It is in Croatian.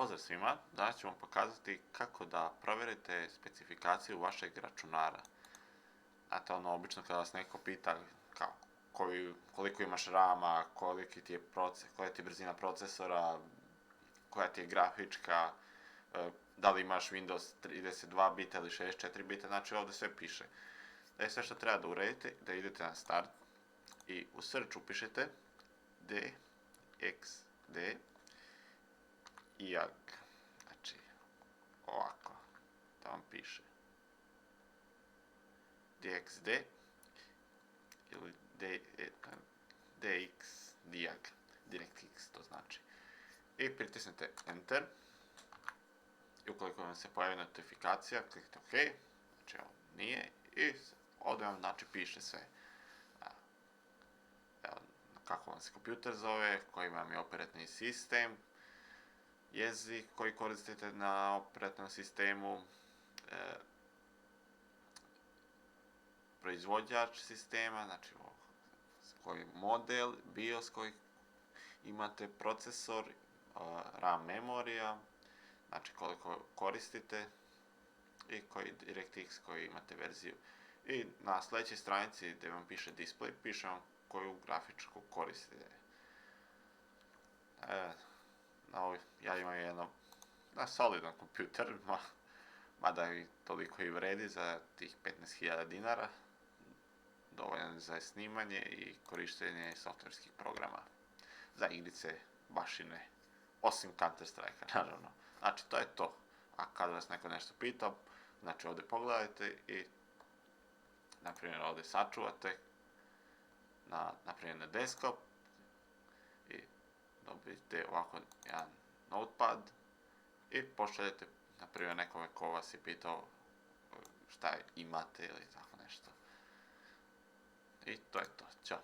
Pozdrav svima, danas ću vam pokazati kako da provjerite specifikaciju vašeg računara. Znate, obično kada vas neko pita koliko imaš RAM-a, koja ti je brzina procesora, koja ti je grafička, da li imaš Windows 32 bita ili 64 bita, znači ovdje sve piše. Sve što treba da uredite, da idete na start i u search upišete DXD IAG, znači ovako da vam piše DXD ili DX DIAG, DirectX to znači, i pritisnete Enter i ukoliko vam se pojavi notifikacija kliknite OK, znači ovo nije, i ovdje vam znači piše sve. Evo, kako vam se kompjuter zove, koji vam je operativni sistem, jezik koji koristite na operativnom sistemu, proizvođač sistema, znači koji model, BIOS koji imate, procesor, RAM memorija, znači koliko koristite i koji DirectX koji imate verziju. I na sljedećoj stranici gdje vam piše display, piše vam koju grafičku koristite. Ja imam jedan solidan kompjuter, mada i toliko i vredi za tih 15.000 dinara, dovoljan za snimanje i korištenje softverskih programa za igrice bašine, osim Counter Strike, naravno. Znači, to je to. A kad vas neko nešto pita, znači ovdje pogledajte i na primjer ovdje sačuvate na primjer na desktop i dobijete ovako jedan notepad i pošaljete na primjer nekome ko vas je pitao šta imate ili tako nešto. I to je to. Ćao.